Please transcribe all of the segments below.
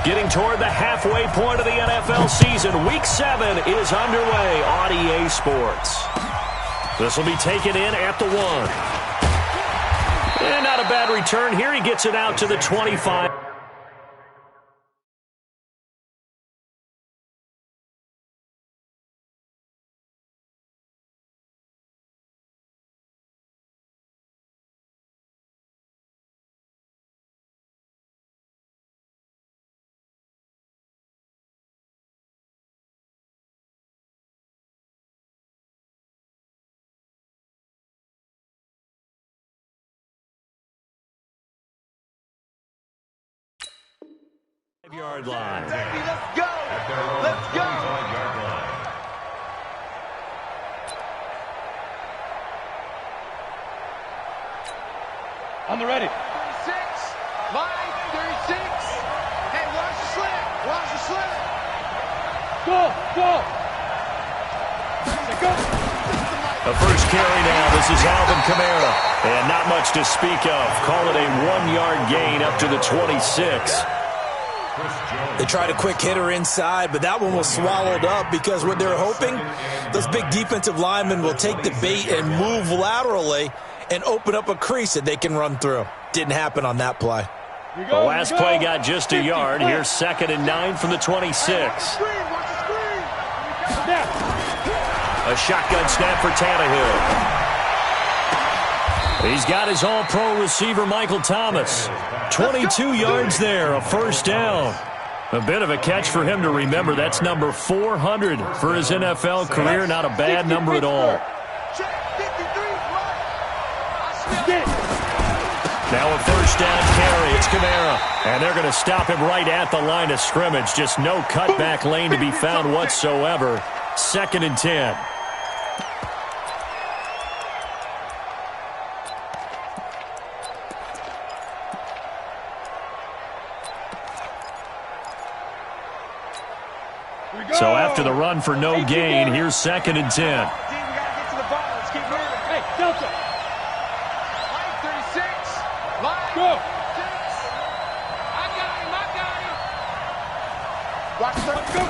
Getting toward the halfway point of the NFL season. Week 7 is underway on EA Sports. This will be taken in at the 1. And not a bad return here. He gets it out to the 25. Yard line. Let's go! Let's go! On the ready. 36, line 36. Hey, watch the slant. Watch the slant. Go! Go! The first carry now. This is Alvin Kamara. And not much to speak of. Call it a 1-yard gain up to the 26. They tried a quick hitter inside, but that one was swallowed up because what they're hoping, those big defensive linemen will take the bait and move laterally and open up a crease that they can run through. Didn't happen on that play. The last play got just a yard. Here's 2nd and 9 from the 26. A shotgun snap for Tannehill. He's got his all-pro receiver, Michael Thomas. 22 yards there, a first down. A bit of a catch for him to remember. That's number 400 for his NFL career. Not a bad number at all. Now a first down carry. It's Kamara. And they're going to stop him right at the line of scrimmage. Just no cutback lane to be found whatsoever. 2nd and 10. So after the run for no gain, here's 2nd and 10. We got to get to the ball. Let's keep moving. Hey, Delta. Line 36. Line Go. 6. I got him. Watch the go.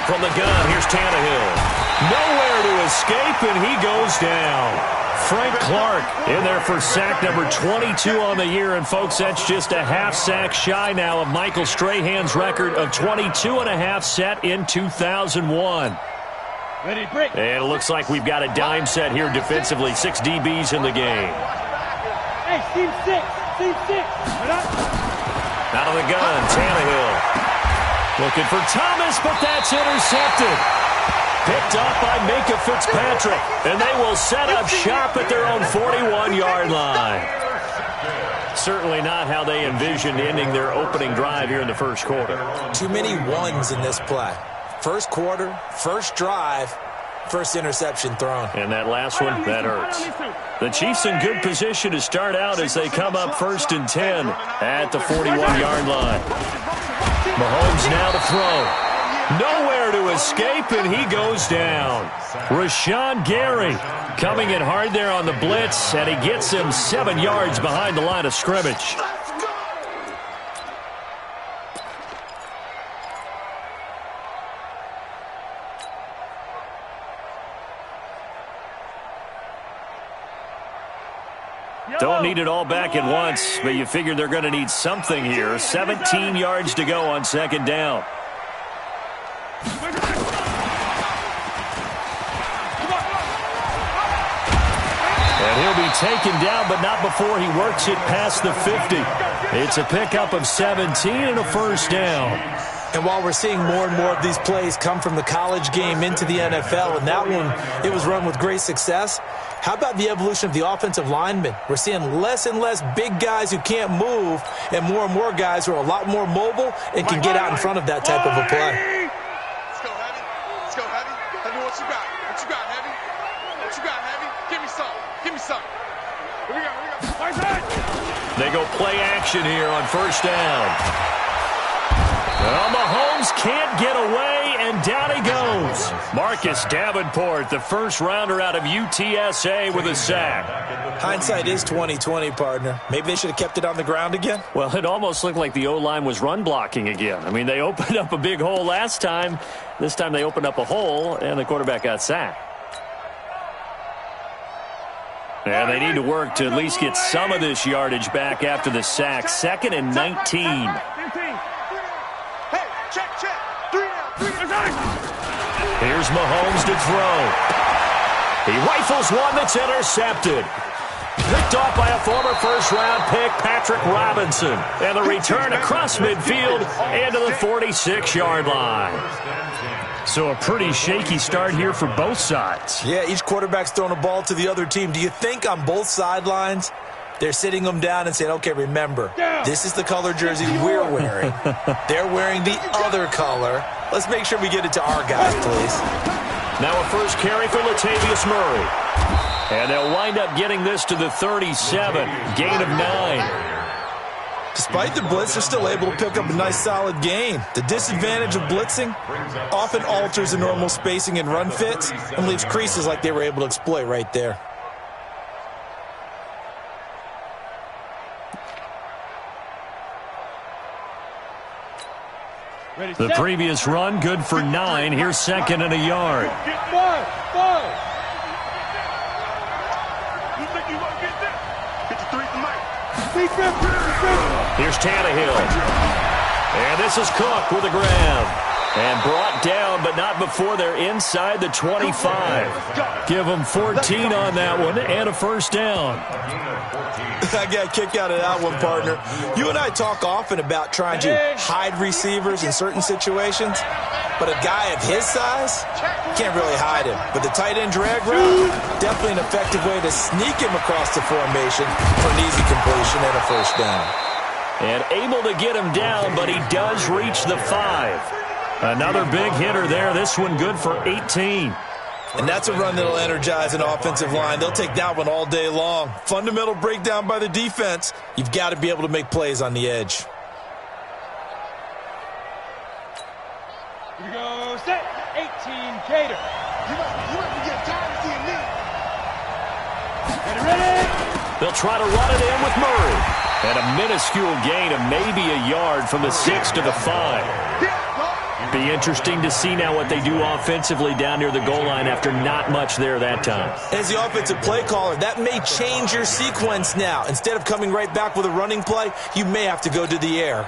From the gun, here's Tannehill. Nowhere to escape, and he goes down. Frank Clark in there for sack number 22 on the year. And, folks, that's just a half sack shy now of Michael Strahan's record of 22.5 set in 2001. Ready, break. And it looks like we've got a dime set here defensively. 6 DBs in the game. Hey, team 6. Team 6. Out of the gun, Tannehill. Looking for Thomas, but that's intercepted. Picked up by Minka Fitzpatrick. And they will set up shop at their own 41-yard line. Certainly not how they envisioned ending their opening drive here in the first quarter. Too many ones in this play. First quarter, first drive, first interception thrown. And that last one, that hurts. The Chiefs in good position to start out as they come up 1st and 10 at the 41-yard line. Mahomes now to throw. Nowhere to escape, and he goes down. Rashawn Gary coming in hard there on the blitz, and he gets him 7 yards behind the line of scrimmage. Don't need it all back at once, but you figure they're going to need something here. 17 yards to go on 2nd down. And he'll be taken down, but not before he works it past the 50. It's a pickup of 17 and a first down. And while we're seeing more and more of these plays come from the college game into the NFL, and that one, it was run with great success, how about the evolution of the offensive linemen? We're seeing less and less big guys who can't move and more guys who are a lot more mobile and can get out in front of that type of a play. Let's go, Heavy. Let's go, Heavy. Heavy, what you got? What you got, Heavy? What you got, Heavy? Give me some. Give me some. Here we go. Here we go. They go play action here on 1st down. Well, Mahomes can't get away, and down he goes. Marcus Davenport, the first rounder out of UTSA with a sack. Hindsight is 20/20, partner. Maybe they should have kept it on the ground again. Well, it almost looked like the O-line was run blocking again. I mean, they opened up a big hole last time. This time they opened up a hole, and the quarterback got sacked. And they need to work to at least get some of this yardage back after the sack. 2nd and 19. Here's Mahomes to throw. He rifles one that's intercepted. Picked off by a former first-round pick, Patrick Robinson. And the return across midfield into the 46-yard line. So a pretty shaky start here for both sides. Yeah, each quarterback's throwing a ball to the other team. Do you think on both sidelines they're sitting them down and saying, okay, remember, this is the color jersey we're wearing. They're wearing the other color. Let's make sure we get it to our guys, please. Now a first carry for Latavius Murray. And they'll wind up getting this to the 37. Gain of 9. Despite the blitz, they're still able to pick up a nice, solid gain. The disadvantage of blitzing often alters the normal spacing and run fits and leaves creases like they were able to exploit right there. The previous run, good for 9. Here's 2nd and a yard. Here's Tannehill. And this is Cook with a grab. And brought down, but not before they're inside the 25. Give them 14 on that one and a first down. I got a kick out of that one, partner. You and I talk often about trying to hide receivers in certain situations, but a guy of his size can't really hide him. But the tight end drag route, definitely an effective way to sneak him across the formation for an easy completion and a first down. And able to get him down, but he does reach the 5. Another big hitter there. This one good for 18. And that's a run that'll energize an offensive line. They'll take that one all day long. Fundamental breakdown by the defense. You've got to be able to make plays on the edge. Here we go, set, 18, Cater. You might be getting tired of seeing me. Ready? They'll try to run it in with Murray. And a minuscule gain of maybe a yard from the 6 to the 5. Be interesting to see now what they do offensively down near the goal line after not much there that time. As the offensive play caller, that may change your sequence now. Instead of coming right back with a running play, you may have to go to the air.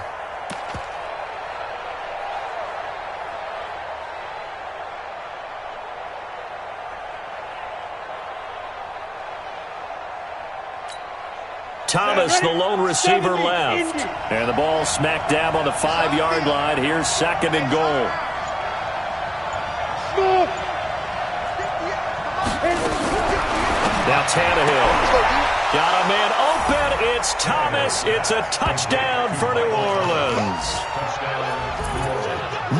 Thomas, the lone receiver, left. And the ball smack dab on the 5-yard line. Here's 2nd and goal. Now Tannehill. Got a man open. It's Thomas. It's a touchdown for New Orleans.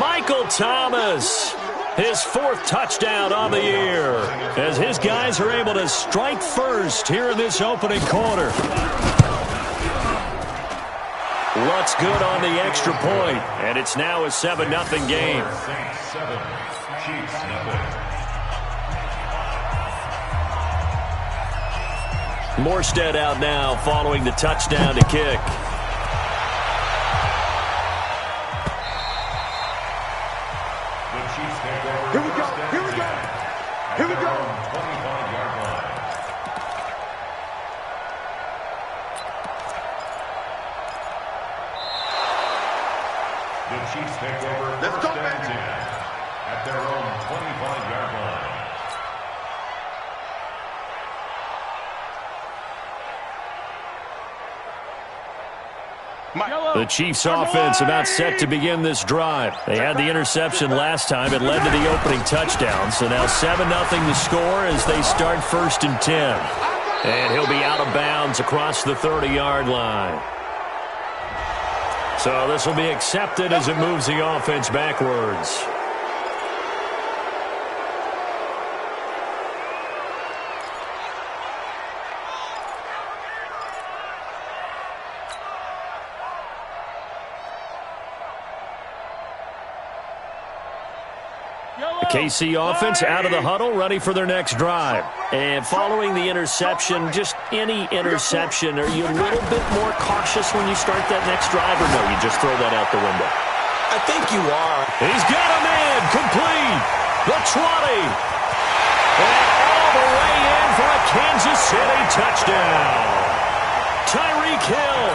Michael Thomas. His 4th touchdown on the year as his guys are able to strike first here in this opening quarter. What's good on the extra point, and it's now a 7-0 game. Morstead out now following the touchdown to kick. Here we go. Here we go. Here we go. 25-yard line. The Chiefs take over Let's go, first and baby. 10 at their own 25-yard line. The Chiefs offense about set to begin this drive. They had the interception last time. It led to the opening touchdown. So now 7-0 the score as they start 1st and 10. And he'll be out of bounds across the 30-yard line. So this will be accepted as it moves the offense backwards. The KC offense out of the huddle, ready for their next drive. And following the interception, just any interception, are you a little bit more cautious when you start that next drive, or no, you just throw that out the window? I think you are. He's got a man, complete, the 20. And all the way in for a Kansas City touchdown. Tyreek Hill,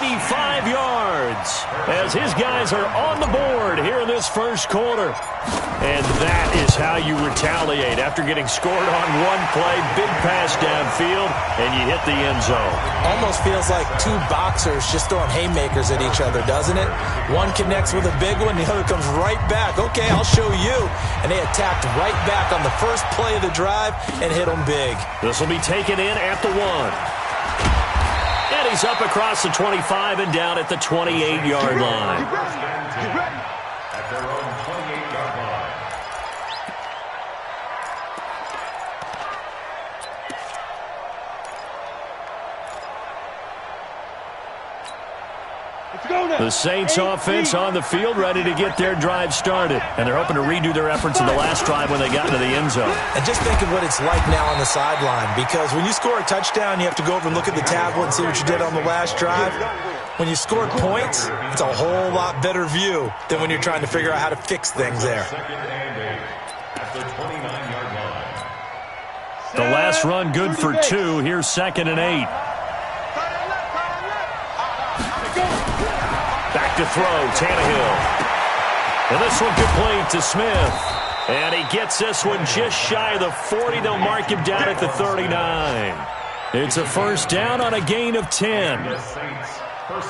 85 yards, as his guys are on the board here in this first quarter. And that is how you retaliate after getting scored on one play, big pass downfield, and you hit the end zone. Almost feels like two boxers just throwing haymakers at each other, doesn't it? One connects with a big one, the other comes right back. Okay, I'll show you. And they attacked right back on the first play of the drive and hit them big. This will be taken in at the 1. And he's up across the 25 and down at the 28-yard line. At their own 28-yard line. The Saints offense on the field, ready to get their drive started. And they're hoping to redo their efforts in the last drive when they got into the end zone. And just think of what it's like now on the sideline, because when you score a touchdown, you have to go over and look at the tablet and see what you did on the last drive. When you score points, it's a whole lot better view than when you're trying to figure out how to fix things there. Second and 8 at the 29-yard line. The last run good for 2. Here's 2nd and 8. Back to throw, Tannehill. And this one complete to Smith. And he gets this one just shy of the 40. They'll mark him down at the 39. It's a first down on a gain of 10.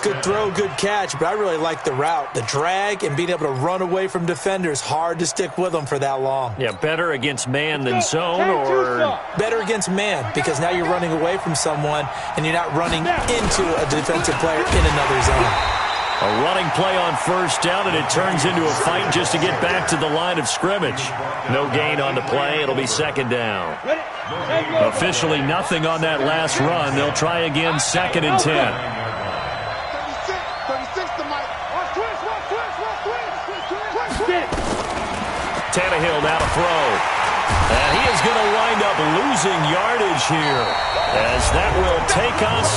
Good throw, good catch, but I really like the route. The drag and being able to run away from defenders, hard to stick with them for that long. Yeah, better against man than zone, or better against man, because now you're running away from someone and you're not running into a defensive player in another zone. A running play on first down, and it turns into a fight just to get back to the line of scrimmage. No gain on the play. It'll be 2nd down. Officially nothing on that last run. They'll try again, 2nd and 10. 36 to Mike. Tannehill now to throw. And he is going to wind up losing yardage here, as that will take us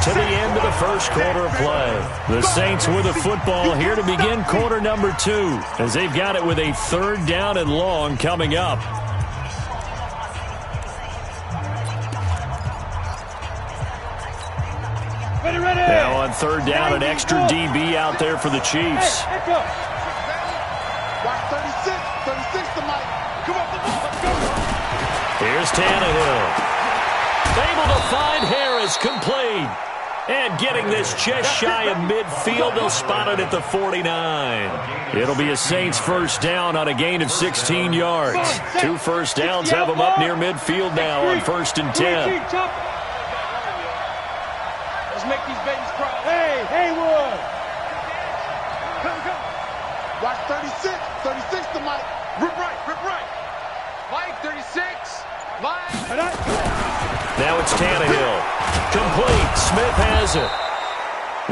to the end of the first quarter of play. The Saints with the football here to begin quarter number 2, as they've got it with a 3rd down and long coming up. Now on 3rd down, an extra DB out there for the Chiefs. Watch 36 to Mike. Come on, let's go. Here's Tannehill. Able to find Harris, complete. And getting this just shy of midfield, they'll spot it at the 49. It'll be a Saints first down on a gain of 16 yards. 2 first downs have them up near midfield now on 1st and 10. Let's make these babies cry. Hey, Haywood! Go. Watch 36 to Mike. Rip right. Mike, 36. Mike. Now it's Tannehill. Complete. Smith has it.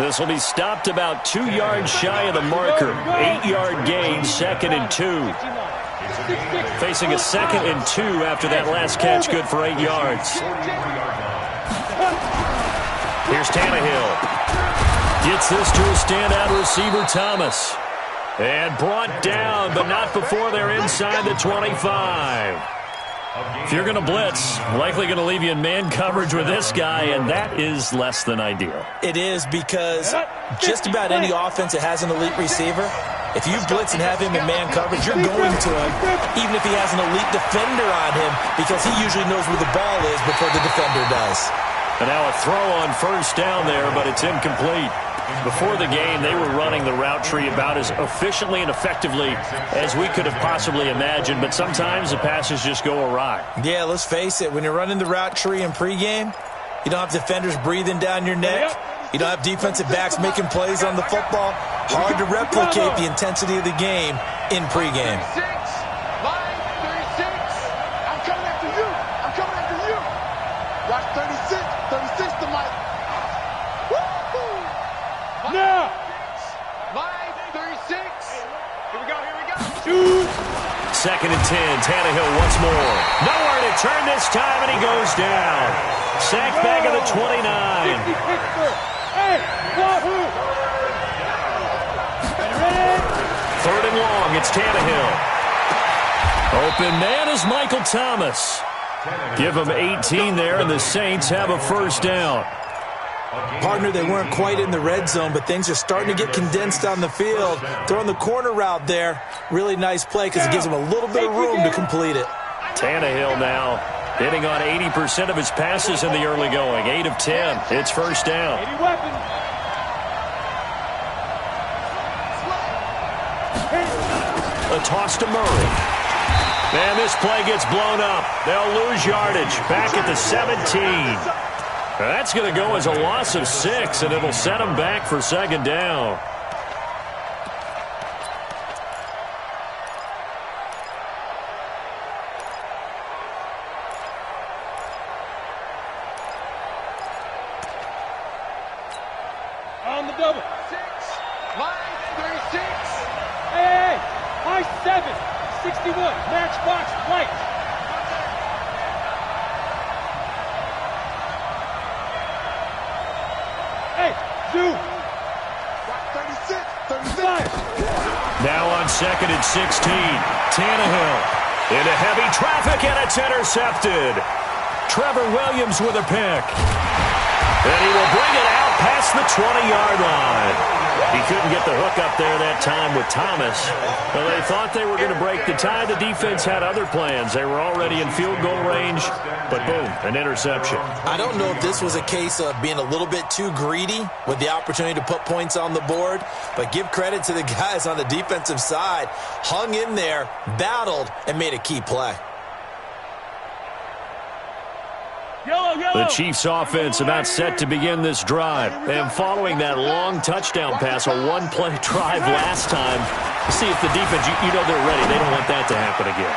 This will be stopped about 2 yards shy of the marker. 8-yard gain, 2nd and 2. Facing a 2nd and 2 after that last catch, good for 8 yards. Here's Tannehill. Gets this to a standout receiver, Thomas. And brought down, but not before they're inside the 25. If you're going to blitz, likely going to leave you in man coverage with this guy, and that is less than ideal. It is, because just about any offense that has an elite receiver, if you blitz and have him in man coverage, you're going to him, even if he has an elite defender on him, because he usually knows where the ball is before the defender does. And now a throw on first down there, but it's incomplete. Before the game, they were running the route tree about as efficiently and effectively as we could have possibly imagined, but sometimes the passes just go awry. Yeah, let's face it. When you're running the route tree in pregame, you don't have defenders breathing down your neck. You don't have defensive backs making plays on the football. Hard to replicate the intensity of the game in pregame. 36. Line 36. I'm coming after you. Watch 36 to Mike. Now. Line 36. Here we go. Shoot. 2nd and 10. Tannehill once more. Nowhere to turn this time, and he goes down. Sacked back at the 29. Hey, Wahoo! 3rd and long. It's Tannehill. Open man is Michael Thomas. Give him 18 there, and the Saints have a 1st down. Partner, they weren't quite in the red zone, but things are starting to get condensed on the field. Throwing the corner route there. Really nice play because it gives them a little bit of room to complete it. Tannehill now hitting on 80% of his passes in the early going. 8 of 10. It's 1st down. A toss to Murray. And this play gets blown up. They'll lose yardage. Back at the 17. That's going to go as a loss of 6, and it'll set them back for 2nd down. On the double. 6. Line 36. Hey, high 7. 61. Matchbox light. Two. 36. 36. Now on 2nd and 16. Tannehill into heavy traffic, and it's intercepted. Trevor Williams with a pick. And he will bring it out past the 20-yard line. He couldn't get the hook up there that time with Thomas. Well, they thought they were going to break the tie. The defense had other plans. They were already in field goal range, but boom, an interception. I don't know if this was a case of being a little bit too greedy with the opportunity to put points on the board, but give credit to the guys on the defensive side. Hung in there, battled, and made a key play. The Chiefs offense about set to begin this drive. And following that long touchdown pass, a one-play drive last time, see if the defense, you know they're ready. They don't want that to happen again.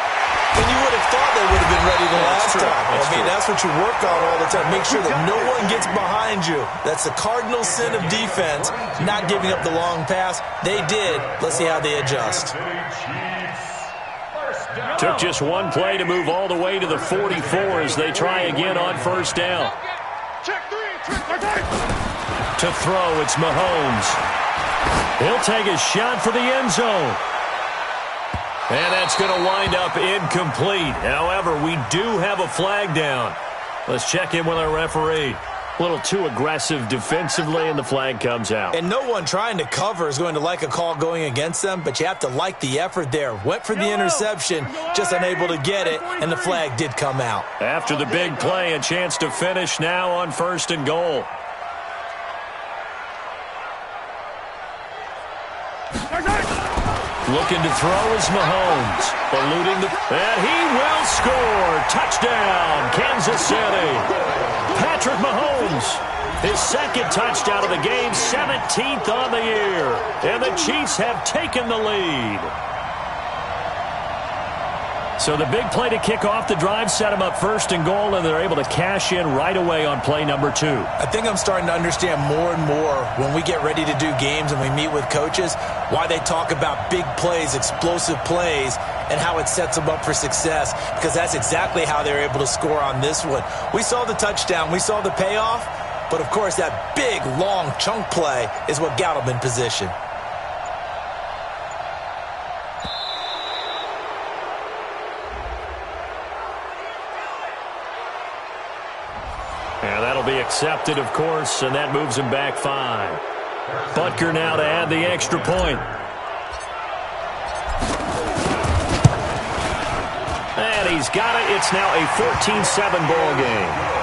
And you would have thought they would have been ready the last time. That's what you work on all the time. Make sure that no one gets behind you. That's the cardinal sin of defense, not giving up the long pass. They did. Let's see how they adjust. Took just one play to move all the way to the 44 as they try again on 1st down. To throw, it's Mahomes. He'll take a shot for the end zone. And that's going to wind up incomplete. However, we do have a flag down. Let's check in with our referee. A little too aggressive defensively, and the flag comes out. And no one trying to cover is going to like a call going against them, but you have to like the effort there. Went for the interception, just unable to get it, and the flag did come out. After the big play, a chance to finish now on 1st and goal. Looking to throw is Mahomes. Eluding the... And he will score. Touchdown, Kansas City. Patrick Mahomes, his 2nd touchdown of the game, 17th on the year. And the Chiefs have taken the lead. So the big play to kick off the drive set them up 1st and goal, and they're able to cash in right away on play number 2. I think I'm starting to understand more and more when we get ready to do games and we meet with coaches why they talk about big plays, explosive plays, and how it sets them up for success, because that's exactly how they're able to score on this one. We saw the touchdown. We saw the payoff. But, of course, that big, long chunk play is what got them in position. And that'll be accepted, of course, and that moves him back 5. Butker now to add the extra point. And he's got it. It's now a 14-7 ball game.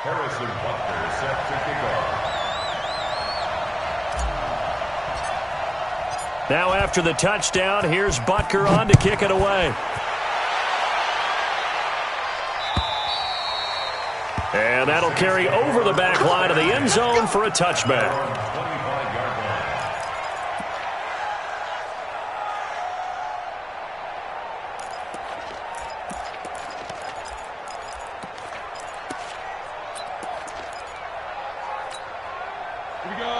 Harrison Butker set to kick off. Now after the touchdown, here's Butker on to kick it away. And that'll carry over the back line of the end zone for a touchback.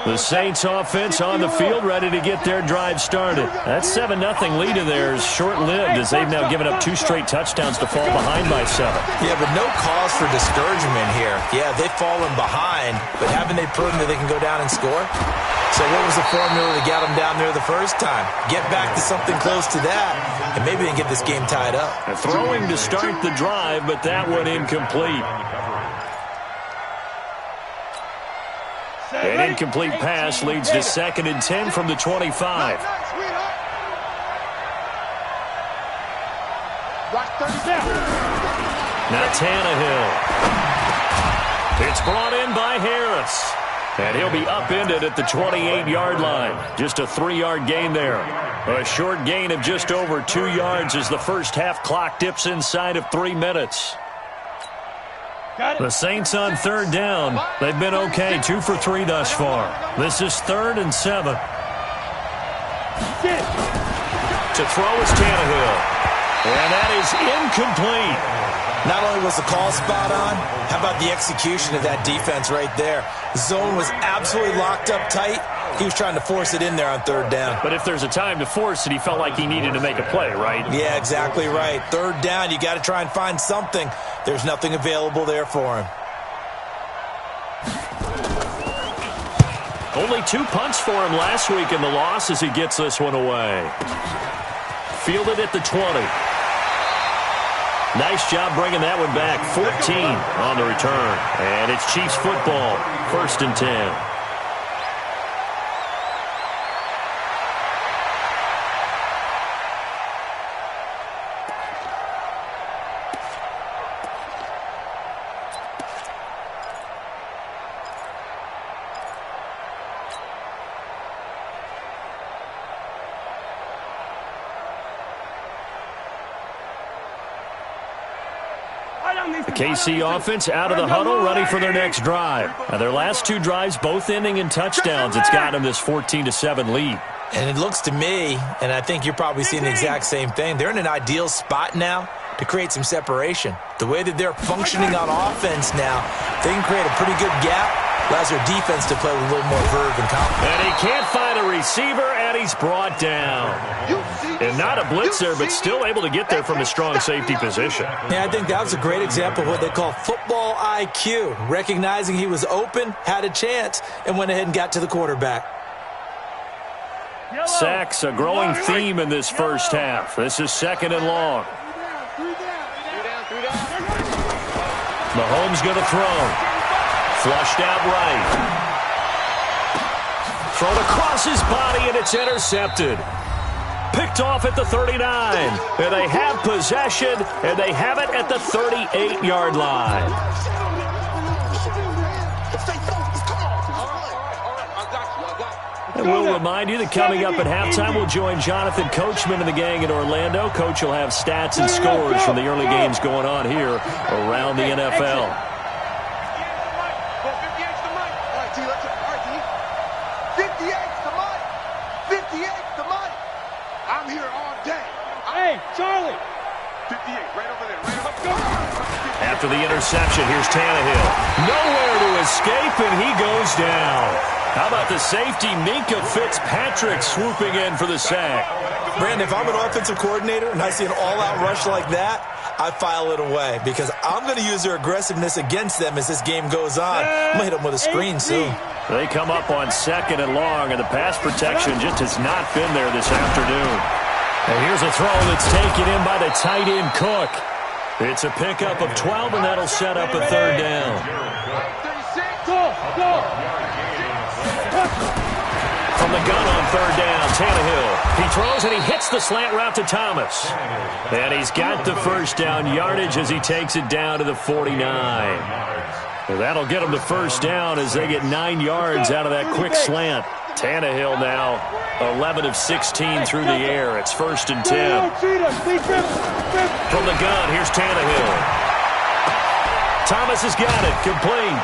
The Saints offense on the field, ready to get their drive started. That 7-0 lead of theirs short-lived as they've now given up 2 straight touchdowns to fall behind by 7. Yeah, but no cause for discouragement here. Yeah, they've fallen behind, but haven't they proven that they can go down and score? So what was the formula to get them down there the first time? Get back to something close to that, and maybe they can get this game tied up. Throwing to start the drive, but that one incomplete. An incomplete pass leads to 2nd and 10 from the 25. Now Tannehill. It's brought in by Harris. And he'll be upended at the 28-yard line. Just a 3-yard gain there. A short gain of just over 2 yards as the first half clock dips inside of 3 minutes. The Saints on 3rd down. They've been okay, 2 for 3 thus far. This is 3rd and 7. To throw is Tannehill. And that is incomplete. Not only was the call spot on, how about the execution of that defense right there? The zone was absolutely locked up tight. He was trying to force it in there on 3rd down. But if there's a time to force it, he felt like he needed to make a play, right? Yeah, exactly right. 3rd down, you got to try and find something. There's nothing available there for him. Only 2 punts for him last week in the loss as he gets this one away. Fielded at the 20. Nice job bringing that one back. 14 on the return. And it's Chiefs football. 1st and 10. The KC offense out of the huddle, ready for their next drive. Now their last 2 drives, both ending in touchdowns. It's got them this 14-7 lead. And it looks to me, and I think you're probably seeing the exact same thing, they're in an ideal spot now to create some separation. The way that they're functioning on offense now, they can create a pretty good gap. Allows their defense to play with a little more verve and confidence. And he can't find a receiver, and he's brought down. And not a blitzer, but still able to get there from a strong safety position. Yeah, I think that was a great example of what they call football IQ. Recognizing he was open, had a chance, and went ahead and got to the quarterback. Sacks, a growing theme in this first half. This is 2nd and long. Mahomes going to throw. Flushed out right. Thrown across his body, and it's intercepted. Picked off at the 39. And they have possession, and they have it at the 38-yard line. And we'll remind you that coming up at halftime, we'll join Jonathan Coachman and the gang in Orlando. Coach will have stats and scores from the early games going on here around the NFL. Charlie! 58, right over there, right over there. After the interception, here's Tannehill. Nowhere to escape, and he goes down. How about the safety, Minka Fitzpatrick, swooping in for the sack? Brandon, if I'm an offensive coordinator and I see an all-out rush like that, I file it away because I'm going to use their aggressiveness against them as this game goes on. I'm going to hit them with a screen soon. They come up on 2nd and long, and the pass protection just has not been there this afternoon. And here's a throw that's taken in by the tight end Cook. It's a pickup of 12, and that'll set up a 3rd down. From the gun on 3rd down, Tannehill. He throws, and he hits the slant route to Thomas. And he's got the 1st down yardage as he takes it down to the 49. Well, that'll get them to first down as they get 9 yards out of that quick slant. Tannehill now 11 of 16 through the air. It's 1st and 10. From the gun, here's Tannehill. Thomas has got it. Complete.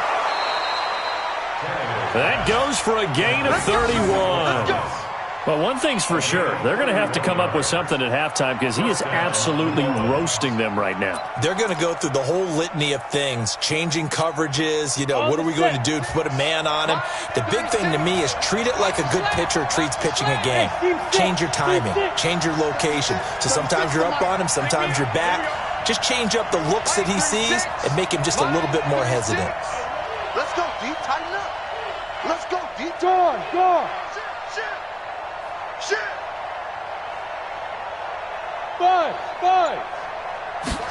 That goes for a gain of 31. Well, one thing's for sure. They're going to have to come up with something at halftime because he is absolutely roasting them right now. They're going to go through the whole litany of things, changing coverages, what are we going to do to put a man on him? The big thing to me is treat it like a good pitcher treats pitching a game. Change your timing, change your location. So sometimes you're up on him, sometimes you're back. Just change up the looks that he sees and make him just a little bit more hesitant. Let's go deep, tighten up. Let's go deep. Go. Shit. Five.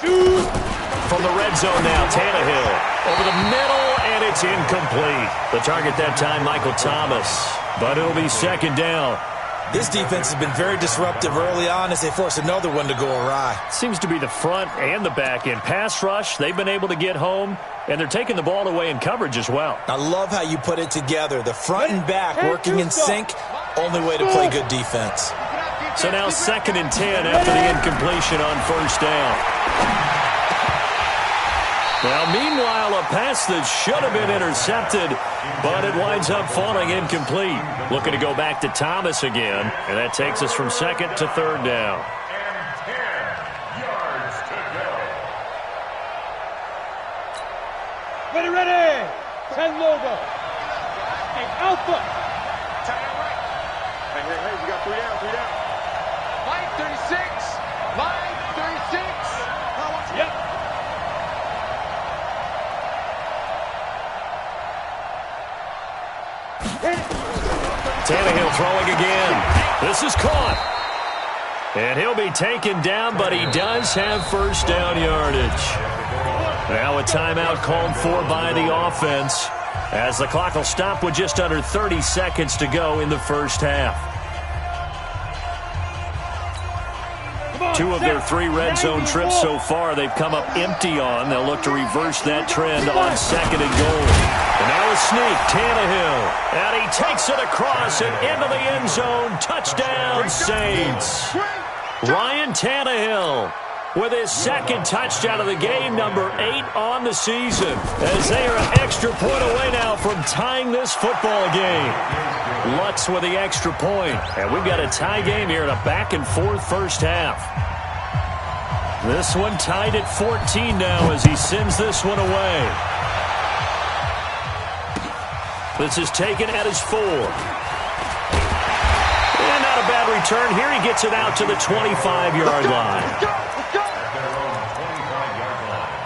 Shoot. From the red zone now, Tannehill over the middle, and it's incomplete. The target that time, Michael Thomas, but it'll be 2nd down. This defense has been very disruptive early on as they force another one to go awry. Seems to be the front and the back end. Pass rush, they've been able to get home, and they're taking the ball away in coverage as well. I love how you put it together. The front and back working in sync, only way to play good defense. So now 2nd and 10 after the incompletion on 1st down. Now, meanwhile, a pass that should have been intercepted, but it winds up falling incomplete. Looking to go back to Thomas again, and that takes us from 2nd to 3rd down. And 10 yards to go. Ready. 10 logo. Hey, Alpha. Tight end right. Hey, we got 3 down. Mike, 36. Yep. Tannehill throwing again. This is caught. And he'll be taken down, but he does have 1st down yardage. Now a timeout called for by the offense as the clock will stop with just under 30 seconds to go in the 1st half. 2 of their 3 red zone trips so far they've come up empty on. They'll look to reverse that trend on 2nd and goal. And now a sneak, Tannehill. And he takes it across and into the end zone. Touchdown, Saints. Ryan Tannehill with his 2nd touchdown of the game, number 8 on the season, as they are an extra point away now from tying this football game. Lutz with the extra point. And we've got a tie game here in a back-and-forth 1st half. This one tied at 14 now as he sends this one away. This is taken at his 4. And not a bad return here. He gets it out to the 25-yard line. At their own 25-yard line.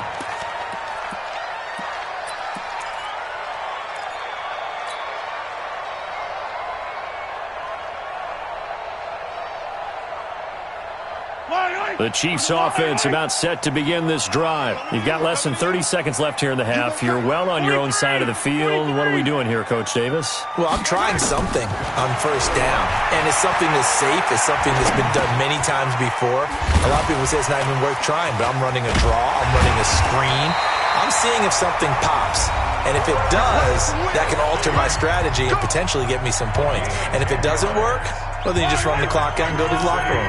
The Chiefs offense about set to begin this drive. You've got less than 30 seconds left here in the half. You're well on your own side of the field. What are we doing here, Coach Davis? Well, I'm trying something on 1st down, and it's something that's safe. It's something that's been done many times before. A lot of people say it's not even worth trying, but I'm running a draw. I'm running a screen. I'm seeing if something pops. And if it does, that can alter my strategy and potentially get me some points. And if it doesn't work, well, then you just run the clock out and go to the locker room.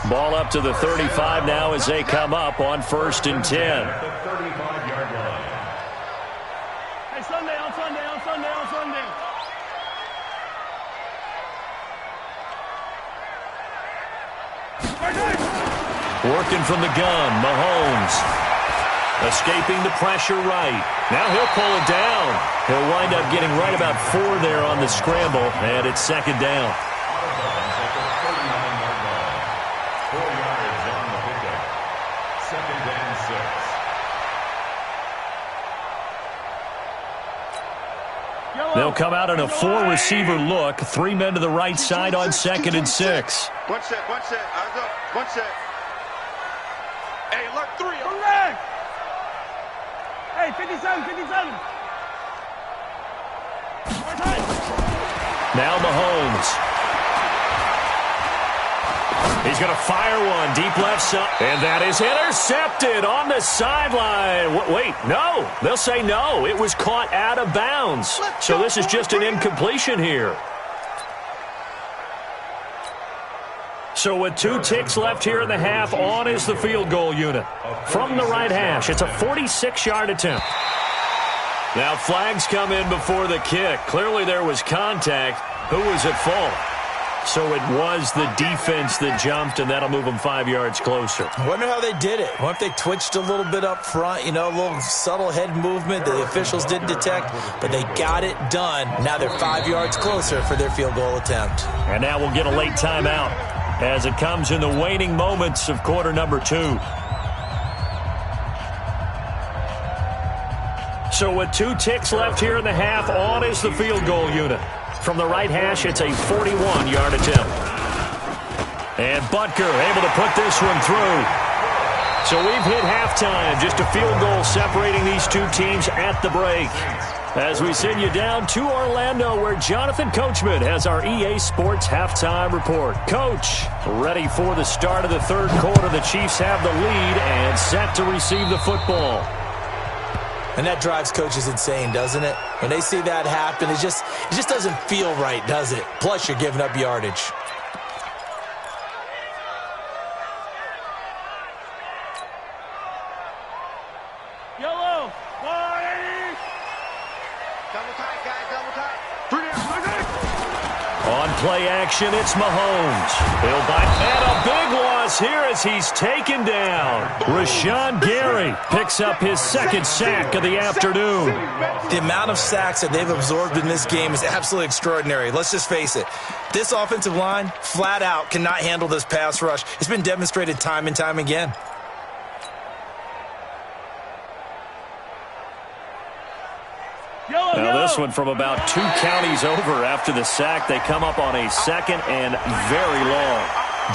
Ball up to the 35 now as they come up on 1st and 10. At the 35-yard line. Hey, Sunday. Working from the gun, Mahomes. Escaping the pressure right. Now he'll pull it down. He'll wind up getting right about 4 there on the scramble, and it's 2nd down. They'll come out in a 4-receiver look. 3 men to the right side on 2nd and 6. One set. Eyes up. One set. Hey, alert 3. Correct. Hey, 57. Now Mahomes. He's going to fire one deep left side. And that is intercepted on the sideline. Wait, no. They'll say no. It was caught out of bounds. So this is just an incompletion here. So with 2 ticks left here in the half, on is the field goal unit. From the right hash, it's a 46-yard attempt. Now flags come in before the kick. Clearly there was contact. Who was at fault? So it was the defense that jumped, and that'll move them 5 yards closer. I wonder how they did it. What if they twitched a little bit up front, a little subtle head movement that the officials didn't detect, but they got it done. Now they're 5 yards closer for their field goal attempt. And now we'll get a late timeout as it comes in the waning moments of quarter number 2. So with 2 ticks left here in the half, on is the field goal unit. From the right hash, it's a 41-yard attempt. And Butker able to put this one through. So we've hit halftime. Just a field goal separating these 2 teams at the break. As we send you down to Orlando, where Jonathan Coachman has our EA Sports halftime report. Coach, ready for the start of the third quarter. The Chiefs have the lead and set to receive the football. And that drives coaches insane, doesn't it? When they see that happen, it just doesn't feel right, does it? Plus, you're giving up yardage. Yellow, 180. Double tight, guys, double tight. On play action, it's Mahomes. He'll bite, and a big loss here as he's taken down. Rashawn Gary picks up his 2nd sack of the afternoon. The amount of sacks that they've absorbed in this game is absolutely extraordinary. Let's just face it. This offensive line, flat out, cannot handle this pass rush. It's been demonstrated time and time again. Now this one from about 2 counties over after the sack. They come up on a 2nd and very long.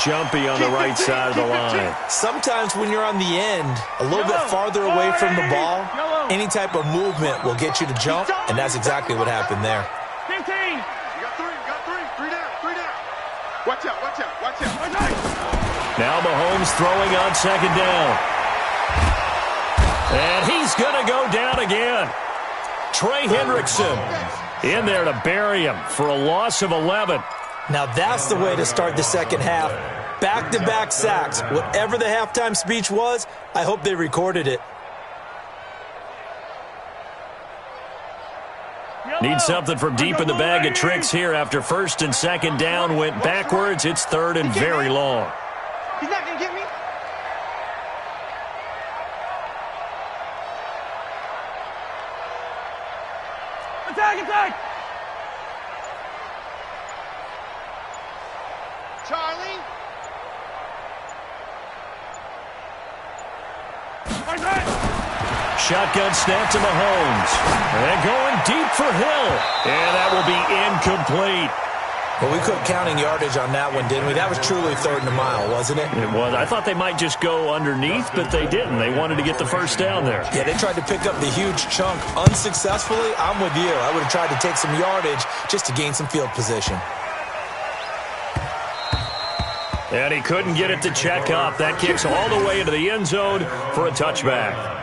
Jumpy on the right side of the line. Sometimes when you're on the end, a little bit farther away from the ball, any type of movement will get you to jump, and that's exactly what happened there. 15. You got 3, Three down. Watch out. Now Mahomes throwing on 2nd down. And he's going to go down again. Trey Hendrickson in there to bury him for a loss of 11. Now that's the way to start the second half. Back-to-back sacks. Whatever the halftime speech was, I hope they recorded it. Need something from deep in the bag of tricks here after 1st and 2nd down went backwards. It's 3rd and very long. He's not going to get me. Attack! Charlie. Shotgun snap to Mahomes. And going deep for Hill. And that will be incomplete. Well, we quit counting yardage on that one, didn't we? That was truly 3rd and a mile, wasn't it? It was. I thought they might just go underneath, but they didn't. They wanted to get the 1st down there. Yeah, they tried to pick up the huge chunk unsuccessfully. I'm with you. I would have tried to take some yardage just to gain some field position. And he couldn't get it to check up. That kicks all the way into the end zone for a touchback.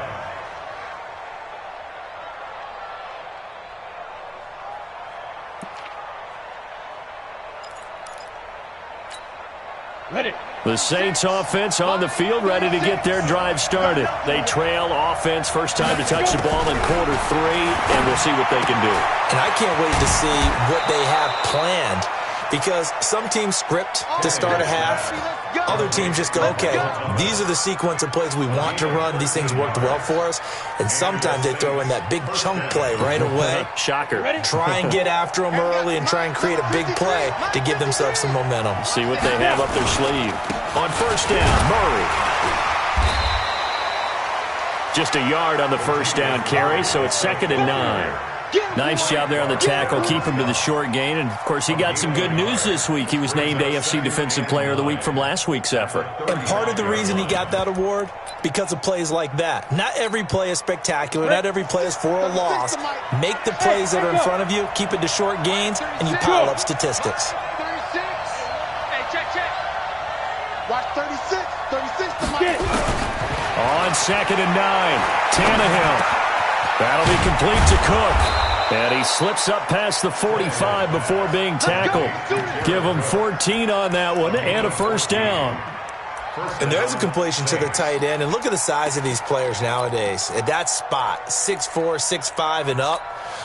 Ready. The Saints offense on the field, ready to get their drive started. They trail offense, first time to touch the ball in quarter 3, and we'll see what they can do. And I can't wait to see what they have planned, because some teams script to start a half. Other teams just go, okay, these are the sequence of plays we want to run. These things worked well for us. And sometimes they throw in that big chunk play right away. Shocker. Try and get after them early and try and create a big play to give themselves some momentum. See what they have up their sleeve. On 1st down, Murray. Just a yard on the 1st down carry, so it's 2nd and 9. Nice job there on the tackle. Keep him to the short gain. And, of course, he got some good news this week. He was named AFC Defensive Player of the Week from last week's effort. And part of the reason he got that award, because of plays like that. Not every play is spectacular. Not every play is for a loss. Make the plays that are in front of you, keep it to short gains, and you pile up statistics. 36. Hey, check. 2nd and 9. Tannehill. That'll be complete to Cook. And he slips up past the 45 before being tackled. Give him 14 on that one and a first down. And there's a completion to the tight end. And look at the size of these players nowadays. At that spot, 6'4", 6'5", and up.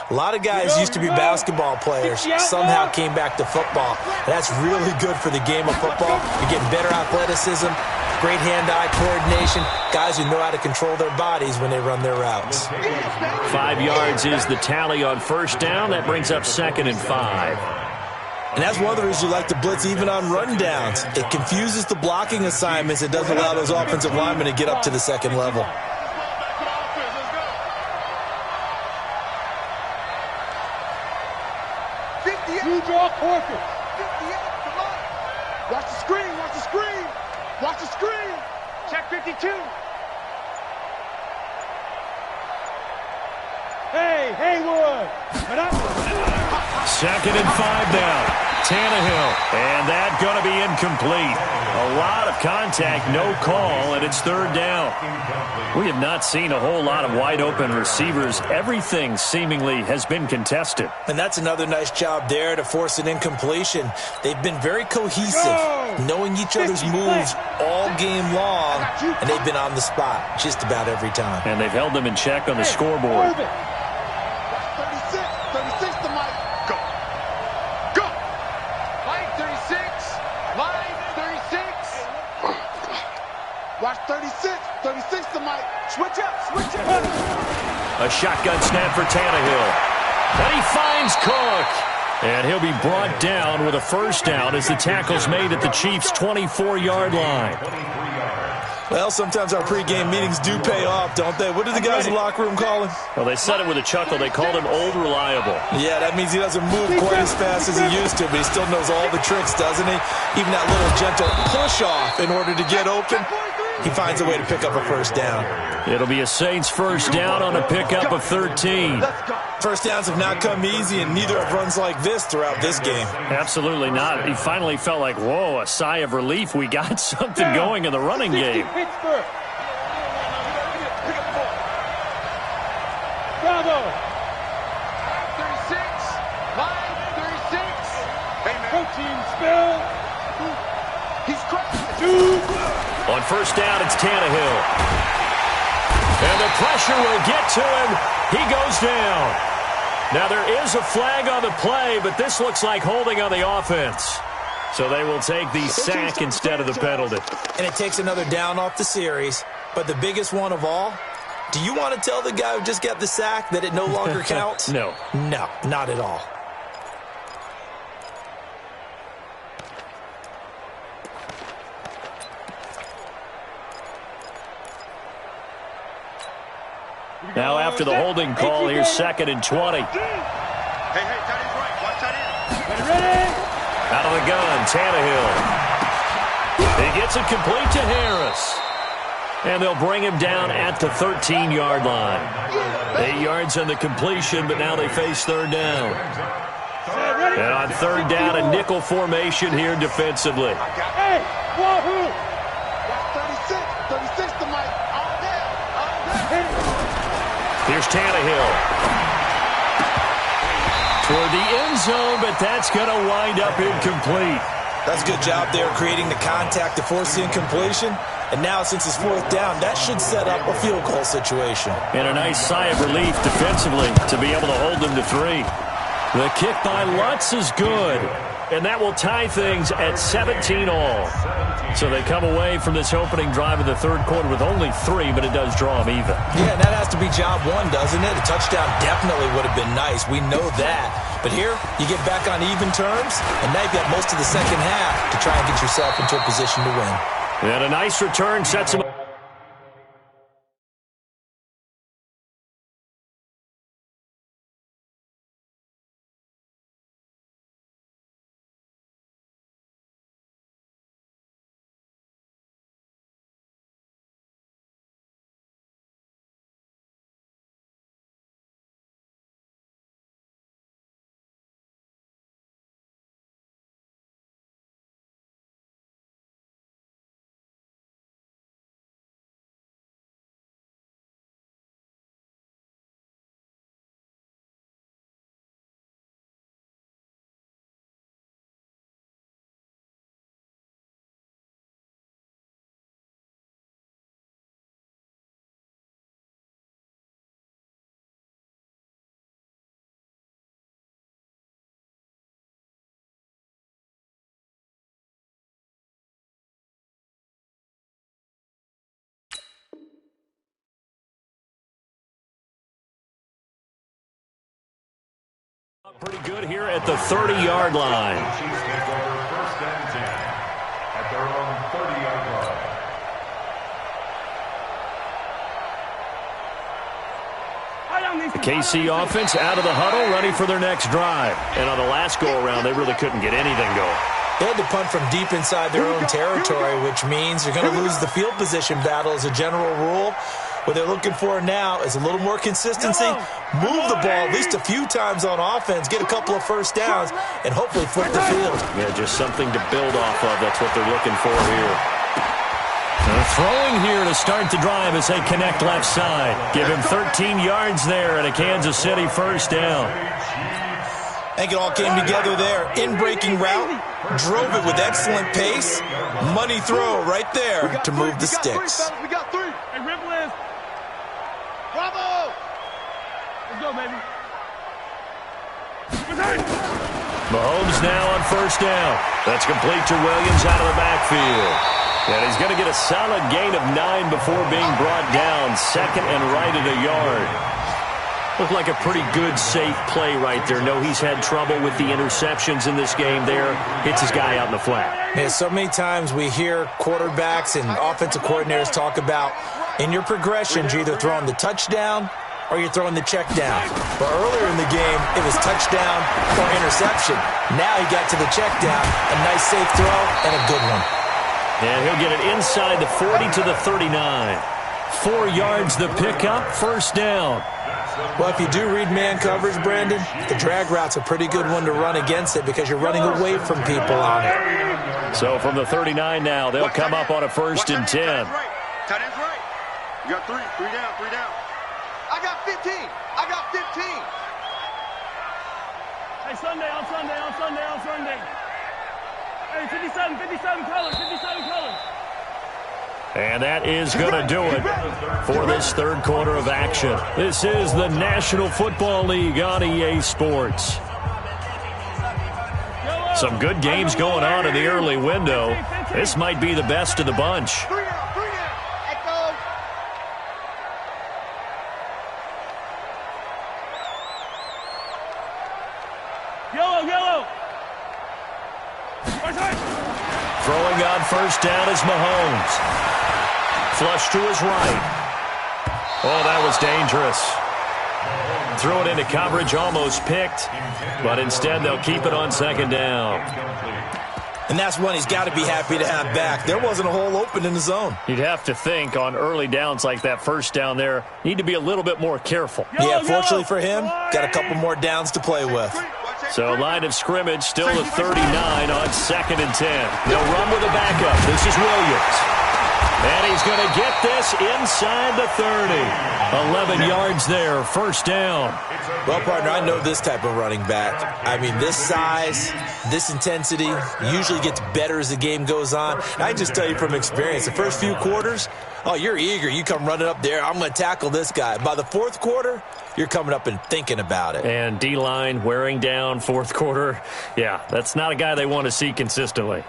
A lot of guys used to be basketball players, somehow came back to football. And that's really good for the game of football. You're getting better athleticism, great hand-eye coordination, guys who know how to control their bodies when they run their routes. 5 yards is the tally on first down. That brings up 2nd and 5. And that's one of the reasons you like to blitz even on run downs. It confuses the blocking assignments. It doesn't allow those offensive linemen to get up to the second level. You draw quarters. Watch the screen, watch the screen. Watch the screen. Check 52. Hey, Haywood. 2nd and 5 now. Tannehill. And that going to be incomplete. A lot of contact, no call, and it's 3rd down. We have not seen a whole lot of wide-open receivers. Everything seemingly has been contested. And that's another nice job there to force an incompletion. They've been very cohesive, knowing each other's moves all game long, and they've been on the spot just about every time. And they've held them in check on the scoreboard. 36 to Mike. Go. Go. Mike 36. Mike 36. Watch 36. 36 to Mike. Switch up. Switch up. A shotgun snap for Tannehill. And he finds Cook. And he'll be brought down with a first down as the tackle's made at the Chiefs' 24-yard line. Well, sometimes our pregame meetings do pay off, don't they? What do the guys in the locker room call him? Well, they said it with a chuckle. They called him Old Reliable. Yeah, that means he doesn't move quite as fast as he used to, but he still knows all the tricks, doesn't he? Even that little gentle push-off in order to get open. He finds a way to pick up a first down. It'll be a Saints first down on a pickup of 13. First downs have not come easy, and neither have runs like this throughout this game. Absolutely not. He finally felt like, whoa, a sigh of relief. We got something going in the running game. Pittsburgh. Bravo. 36. Mike 36. Hey, man. Protein spill. He's cracked. On first down, it's Tannehill. And the pressure will get to him. He goes down. Now, there is a flag on the play, but this looks like holding on the offense. So they will take the sack instead of the penalty. And it takes another down off the series. But the biggest one of all, do you want to tell the guy who just got the sack that it no longer counts? No. No, not at all. Now after the holding call, here's 2nd and 20. Hey, tight end's right. Watch tight end. Ready? Out of the gun, Tannehill. He gets it complete to Harris. And they'll bring him down at the 13-yard line. 8 yards on the completion, but now they face 3rd down. And on 3rd down, a nickel formation here defensively. Hey, wahoo! Watch 36. 36 to Mike. All down. Here's Tannehill. Toward the end zone, but that's going to wind up incomplete. That's a good job there creating the contact to force the incompletion. And now, since it's 4th down, that should set up a field goal situation. And a nice sigh of relief defensively to be able to hold them to 3. The kick by Lutz is good. And that will tie things at 17 all. So they come away from this opening drive of the 3rd quarter with only 3, but it does draw them even. Yeah, and that has to be job 1, doesn't it? A touchdown definitely would have been nice. We know that. But here, you get back on even terms, and now you've got most of the second half to try and get yourself into a position to win. And a nice return sets them up. Pretty good here at the 30-yard line. Chiefs take over first and 10 at their own 30-yard line. The KC offense out of the huddle, ready for their next drive. And on the last go-around, they really couldn't get anything going. They had to punt from deep inside their own territory, which means you're going to lose the field position battle as a general rule. What they're looking for now is a little more consistency, move the ball at least a few times on offense, get a couple of first downs, and hopefully flip the field. Yeah, just something to build off of. That's what they're looking for here. Throwing here to start the drive as they connect left side. Give him 13 yards there and a Kansas City first down. I think it all came together there. In-breaking route, drove it with excellent pace. Money throw right there to move the sticks. We got three. Hey, Ripple is. Bravo! Let's go, baby. Mahomes now on first down. That's complete to Williams out of the backfield. And he's going to get a solid gain of 9 before being brought down. Second and right at a yard. Looked like a pretty good, safe play right there. No, he's had trouble with the interceptions in this game there. Hits his guy out in the flat. Yeah, so many times we hear quarterbacks and offensive coordinators talk about in your progressions, you're either throwing the touchdown or you're throwing the check down. But earlier in the game, it was touchdown or interception. Now he got to the check down, a nice safe throw, and a good one. And he'll get it inside the 40 to the 39. 4 yards the pickup, first down. Well, if you do read man coverage, Brandon, the drag route's a pretty good one to run against it because you're running away from people on it. So from the 39 now, they'll come up on a first and 10. Tight end's right. You got three down. I got 15. Hey, Sunday. Hey, 57 colors. And that is going to do it for this third quarter of action. This is the National Football League on EA Sports. Some good games going on in the early window. This might be the best of the bunch. Three down. Let's go. Yellow. Throwing on first down is Mahomes. Flush to his right. Oh, that was dangerous. Threw it into coverage, almost picked, but instead they'll keep it on second down. And that's one he's got to be happy to have back. There wasn't a hole open in the zone. You'd have to think on early downs like that first down there, need to be a little bit more careful. Yeah, fortunately for him, got a couple more downs to play with. So line of scrimmage still at 39 on second and 10. They'll run with a backup. This is Williams. And he's going to get this inside the 30. 11 yards there, first down. Well, partner, I know this type of running back. I mean, this size, this intensity usually gets better as the game goes on. I just tell you from experience, the first few quarters, oh, you're eager. You come running up there, I'm going to tackle this guy. By the fourth quarter, you're coming up and thinking about it. And D-line wearing down fourth quarter. Yeah, that's not a guy they want to see consistently.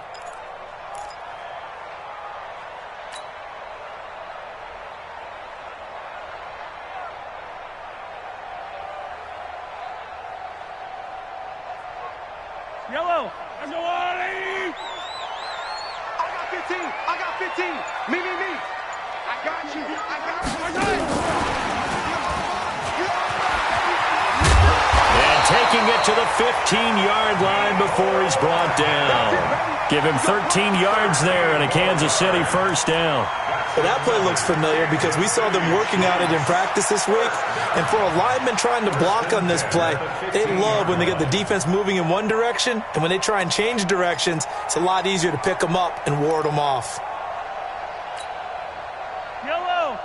Yellow. Let's go, Wally. I got 15. Me. I got you. And taking it to the 15-yard line before he's brought down. Give him 13 yards there and a Kansas City first down. Well, that play looks familiar because we saw them working on it in practice this week. And for a lineman trying to block on this play, they love when they get the defense moving in one direction. And when they try and change directions, it's a lot easier to pick them up and ward them off. Yellow.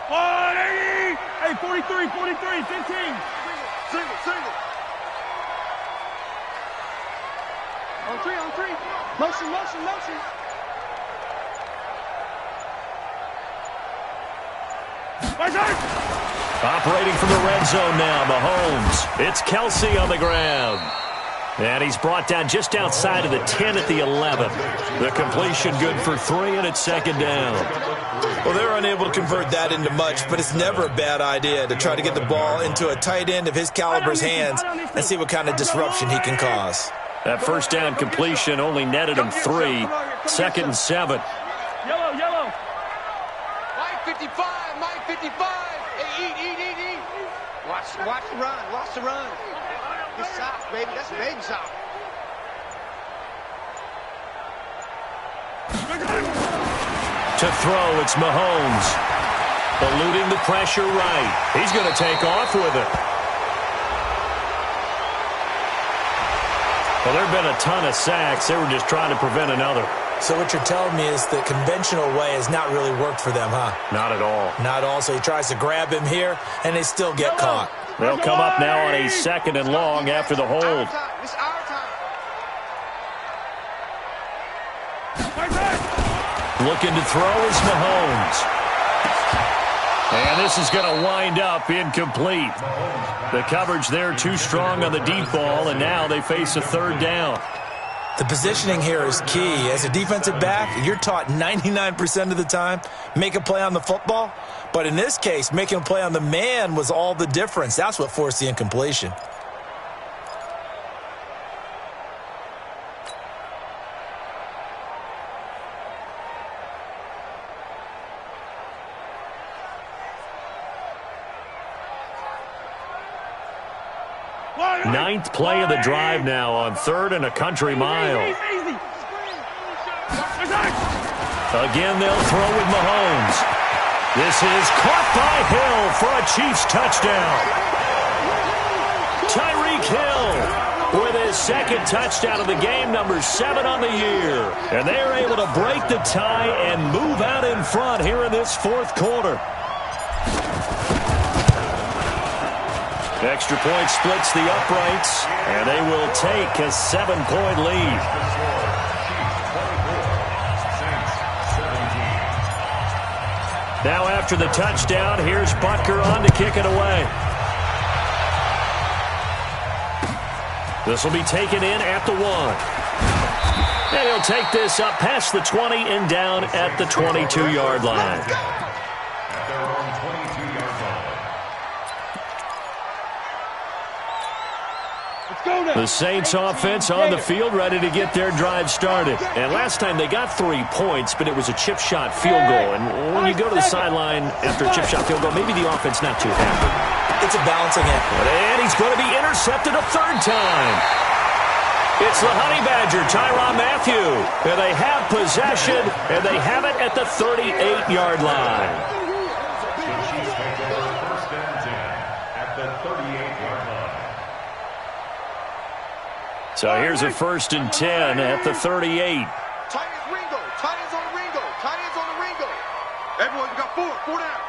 180. Hey, 43, 15. Single. On three. Motion. Operating from the red zone now, Mahomes. It's Kelsey on the ground. And he's brought down just outside of the 10 at the 11. The completion good for 3, and it's second down. Well, they're unable to convert that into much, but it's never a bad idea to try to get the ball into a tight end of his caliber's hands and see what kind of disruption he can cause. That first down completion only netted him 3. Second and 7. Yellow, yellow. Mike 55, Mike 55. Hey, eat. Watch the run, watch the run. Good shot, baby. That's a baby shot. To throw, it's Mahomes. Eluding the pressure right. He's going to take off with it. Well, there have been a ton of sacks. They were just trying to prevent another. So what you're telling me is the conventional way has not really worked for them, huh? Not at all. Not all. So he tries to grab him here, and they still get caught. They'll come up now on a second and long after the hold. It's our time. Looking to throw is Mahomes. And this is going to wind up incomplete. The coverage there too strong on the deep ball, and now they face a third down. The positioning here is key. As a defensive back, you're taught 99% of the time, make a play on the football. But in this case, making a play on the man was all the difference. That's what forced the incompletion. Ninth play of the drive now on 3rd and a country mile. Again, they'll throw with Mahomes. This is caught by Hill for a Chiefs touchdown. Tyreek Hill with his second touchdown of the game, number 7 on the year. And they are able to break the tie and move out in front here in this 4th quarter. Extra point splits the uprights, and they will take a 7-point lead. Now after the touchdown, here's Butker on to kick it away. This will be taken in at the 1. And he'll take this up past the 20 and down at the 22-yard line. The Saints offense on the field, ready to get their drive started. And last time they got 3 points, but it was a chip shot field goal. And when you go to the sideline after a chip shot field goal, maybe the offense not too happy. It's a balancing act. And he's going to be intercepted a 3rd time. It's the Honey Badger, Tyrann Mathieu. And they have possession, and they have it at the 38-yard line. The Chiefs take over 1st and 10 at the 38-yard line. So here's a 1st and 10 at the 38. Tight ends Ringo. Tight ends on the Ringo. Tight ends on the Ringo. Everyone, you got 4. 4 down.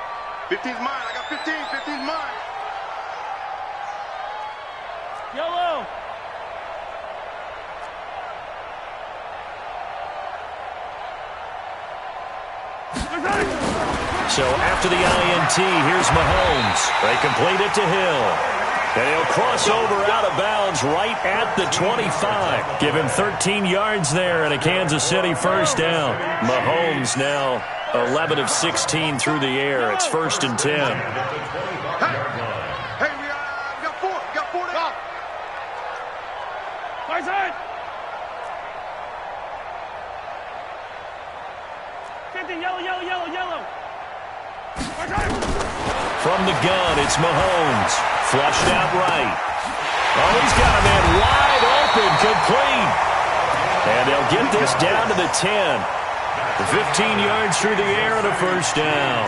15's mine. I got 15. 15's mine. Yellow. So after the INT, here's Mahomes. They complete it to Hill. And he'll cross over out of bounds right at the 25. Give him 13 yards there and a Kansas City 1st down. Mahomes now 11 of 16 through the air. It's 1st and 10. Hey, we got 4. We got 4 down. Right side. 50, yellow. Right side. From the gun, it's Mahomes. Flushed out right. Oh, he's got a man wide open, complete. And they'll get this down to the 10. 15 yards through the air and a 1st down.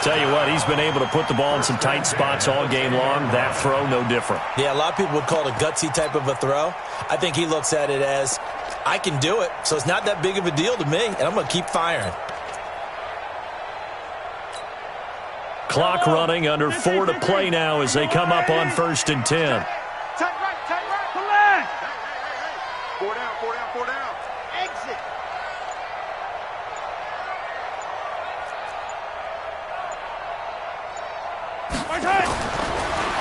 Tell you what, he's been able to put the ball in some tight spots all game long. That throw, no different. Yeah, a lot of people would call it a gutsy type of a throw. I think he looks at it as, I can do it, so it's not that big of a deal to me, and I'm going to keep firing. Clock running, under 4 to play now as they come up on 1st and 10. Tight right. Come on. Hey. 4 down. 4 down. Exit. Right side.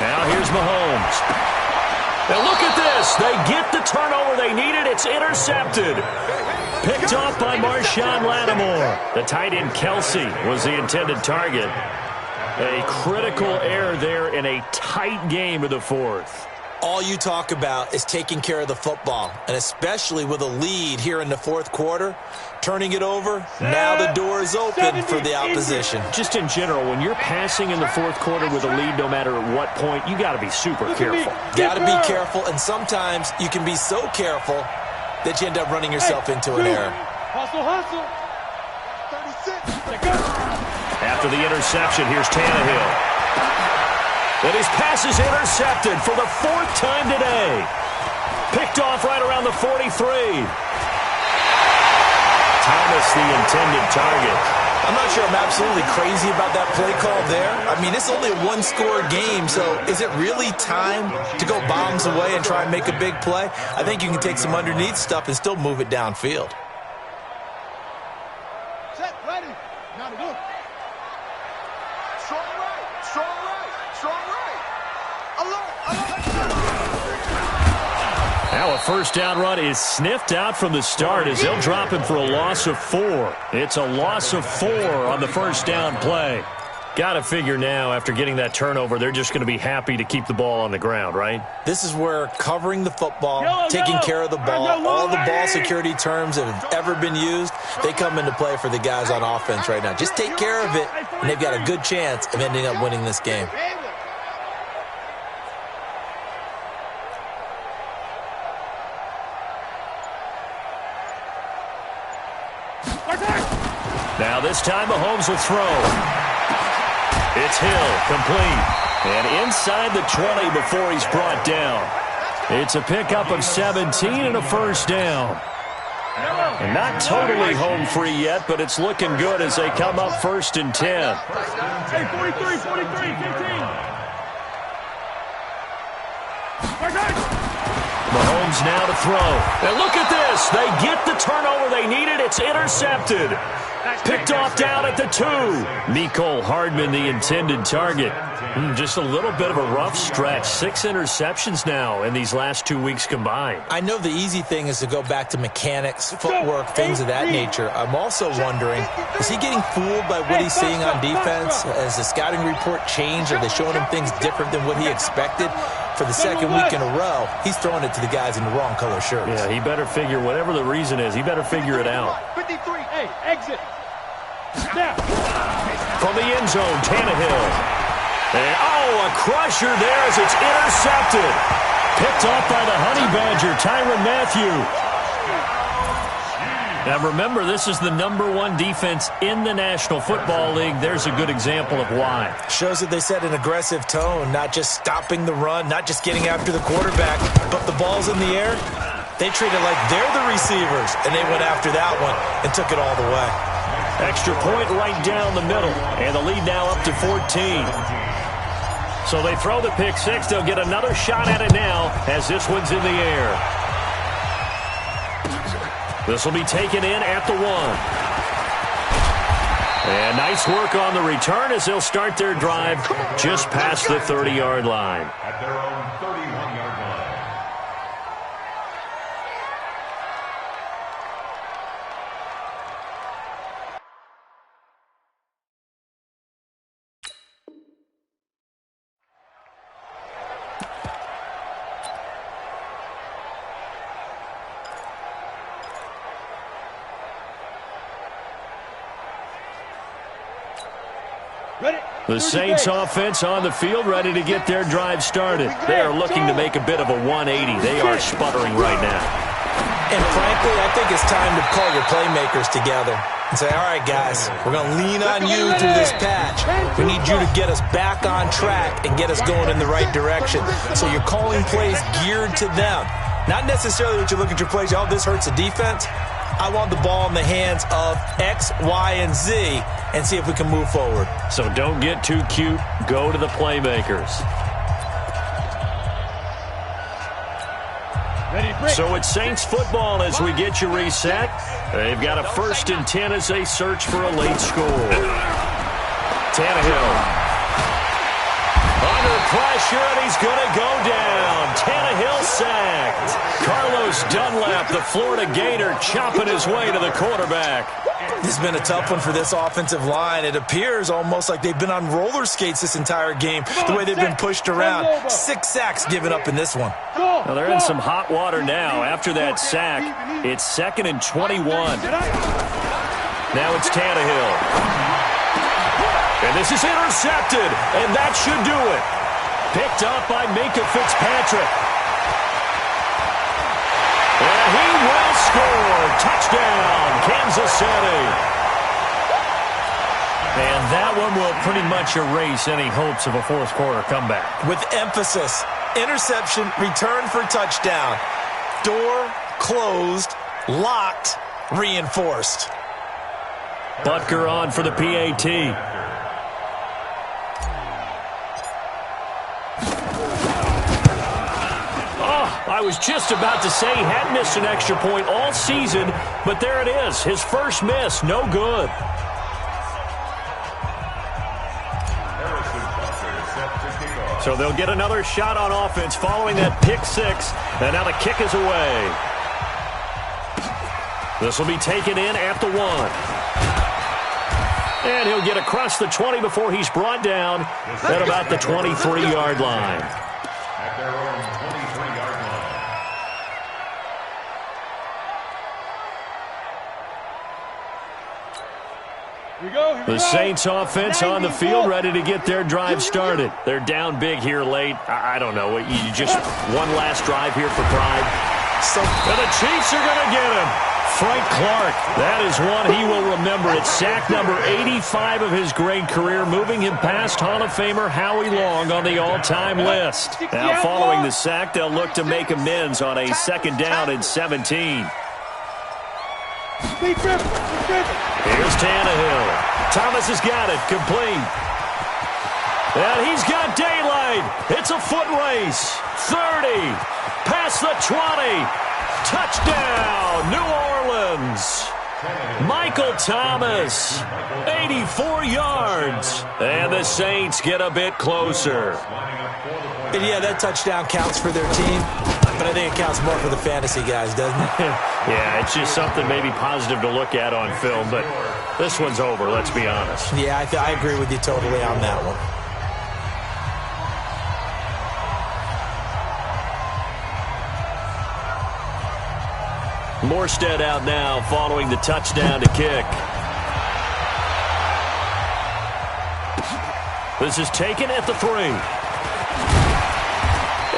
Now here's Mahomes. And look at this. this. They get the turnover they needed. It's intercepted. Picked off by Marshawn Lattimore. The tight end Kelsey was the intended target. A critical error there in a tight game of the fourth. All you talk about is taking care of the football, and especially with a lead here in the fourth quarter, turning it over, now the door is open for the opposition. Just in general, when you're passing in the fourth quarter with a lead, no matter at what point, you got to be super careful. Got to be careful, and sometimes you can be so careful that you end up running yourself into an error. Hustle, hustle. 36. After the interception, here's Tannehill. And his pass is intercepted for the fourth time today. Picked off right around the 43. Thomas, the intended target. I'm not sure I'm absolutely crazy about that play call there. I mean, it's only a one-score game, so is it really time to go bombs away and try and make a big play? I think you can take some underneath stuff and still move it downfield. Set, ready. Now to look. Strong right, strong right, strong right. Alert, alert. Now a first down run is sniffed out from the start as they'll drop him for a loss of 4. It's a loss of 4 on the first down play. Got to figure now, after getting that turnover, they're just going to be happy to keep the ball on the ground, right? This is where covering the football, taking care of the ball, all the ball security terms that have ever been used, they come into play for the guys on offense right now. Just take care of it, and they've got a good chance of ending up winning this game. Now this time Mahomes will throw. It's Hill, complete. And inside the 20 before he's brought down. It's a pickup of 17 and a first down. And not totally home free yet, but it's looking good as they come up first and 10. Hey, 43, 15. Mahomes now to throw. And look at this. They get the turnover they needed. It's intercepted. Picked off down at the 2. Mecole Hardman, the intended target. Just a little bit of a rough stretch. 6 interceptions now in these last 2 weeks combined. I know the easy thing is to go back to mechanics, footwork, things of that nature. I'm also wondering, is he getting fooled by what he's seeing on defense? Has the scouting report changed? Are they showing him things different than what he expected? For the second week in a row, he's throwing it to the guys in the wrong color shirts. Yeah, he better figure, whatever the reason is, he better figure it out. 53. Hey, exit. Snap. From the end zone, Tannehill. And, a crusher there as it's intercepted. Picked off by the Honey Badger, Tyrann Mathieu. Now remember, this is the #1 defense in the National Football League. There's a good example of why. Shows that they set an aggressive tone, not just stopping the run, not just getting after the quarterback, but the ball's in the air. They treat it like they're the receivers, and they went after that one and took it all the way. Extra point right down the middle, and the lead now up to 14. So they throw the pick six. They'll get another shot at it now as this one's in the air. This will be taken in at the 1. And nice work on the return as they'll start their drive just past the 30-yard line. At their own 31-yard line. The Saints offense on the field, ready to get their drive started. They are looking to make a bit of a 180. They are sputtering right now. And frankly, I think it's time to call your playmakers together and say, all right, guys, we're going to lean on you through this patch. We need you to get us back on track and get us going in the right direction. So you're calling plays geared to them. Not necessarily what you look at your plays, oh, this hurts the defense. I want the ball in the hands of X, Y, and Z and see if we can move forward. So don't get too cute. Go to the playmakers. So it's Saints football as we get you reset. They've got a 1st and 10 as they search for a late score. Tannehill. Under pressure, and he's going to go down. Tannehill sacked. Carlos Dunlap, the Florida Gator, chopping his way to the quarterback. This has been a tough one for this offensive line. It appears almost like they've been on roller skates this entire game, the way they've been pushed around. 6 sacks given up in this one. Well, they're in some hot water now. After that sack, it's 2nd and 21. Now it's Tannehill. And this is intercepted, and that should do it. Picked up by Minkah Fitzpatrick. And he will score. Touchdown, Kansas City. And that one will pretty much erase any hopes of a fourth quarter comeback. With emphasis, interception, return for touchdown. Door closed, locked, reinforced. Butker on for the PAT. I was just about to say he hadn't missed an extra point all season, but there it is. His first miss, no good. So they'll get another shot on offense following that pick six, and now the kick is away. This will be taken in at the 1. And he'll get across the 20 before he's brought down at about the 23-yard line. At their own 23-yard line. The Saints offense on the field, ready to get their drive started. They're down big here late. I don't know. You just one last drive here for pride. And the Chiefs are going to get him. Frank Clark, that is one he will remember. It's sack number 85 of his great career, moving him past Hall of Famer Howie Long on the all-time list. Now following the sack, they'll look to make amends on a 2nd down and 17. Here's Tannehill. Thomas has got it, complete. And he's got daylight. It's a foot race. 30, past the 20. Touchdown, New Orleans. Michael Thomas, 84 yards. And the Saints get a bit closer. And yeah, that touchdown counts for their team, but I think it counts more for the fantasy guys, doesn't it? Yeah, it's just something maybe positive to look at on film, but this one's over, let's be honest. Yeah, I agree with you totally on that one. Morstead out now following the touchdown to kick. This is taken at the 3.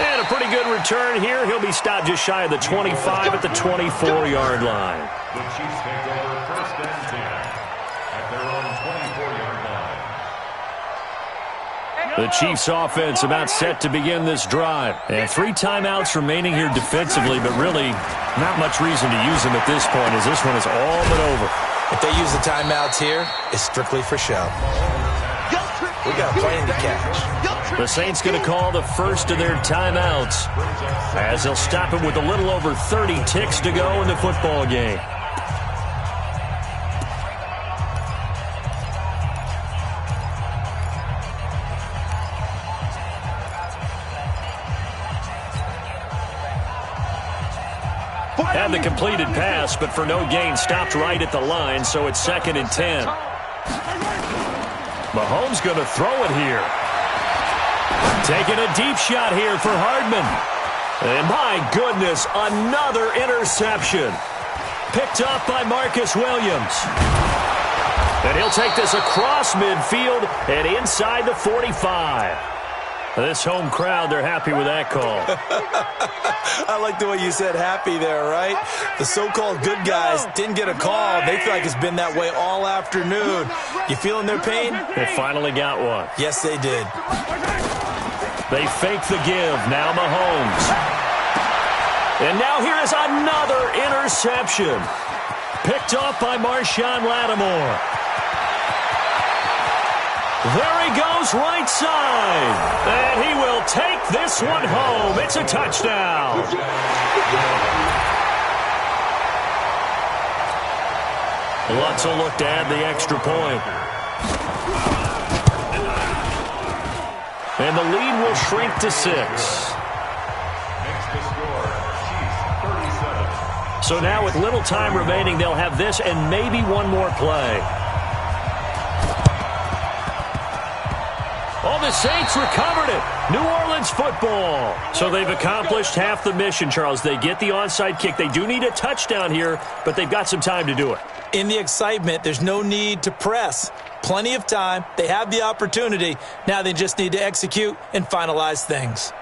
And a pretty good return here. He'll be stopped just shy of the 25 at the 24-yard line. The Chiefs take over 1st and 10 at their own 24-yard line. The Chiefs offense about set to begin this drive. And 3 timeouts remaining here defensively, but really not much reason to use them at this point as this one is all but over. If they use the timeouts here, it's strictly for show. We got a plane to catch. The Saints going to call the first of their timeouts as they'll stop it with a little over 30 ticks to go in the football game. Had the completed pass, but for no gain, stopped right at the line, so it's 2nd and 10. Mahomes going to throw it here. Taking a deep shot here for Hardman. And my goodness, another interception. Picked up by Marcus Williams. And he'll take this across midfield and inside the 45. This home crowd, they're happy with that call. I like the way you said happy there, right? The so-called good guys didn't get a call. They feel like it's been that way all afternoon. You feeling their pain? They finally got one. Yes, they did. They fake the give. Now Mahomes. And now here is another interception. Picked off by Marshawn Lattimore. There he goes right side. And he will take this one home. It's a touchdown. Lutz will look to add the extra point. And the lead will shrink to 6. Makes the score, Chiefs 37. So now with little time remaining, they'll have this and maybe one more play. Oh, the Saints recovered it. New Orleans football. So they've accomplished half the mission, Charles. They get the onside kick. They do need a touchdown here, but they've got some time to do it. In the excitement, there's no need to press. Plenty of time. They have the opportunity. Now they just need to execute and finalize things.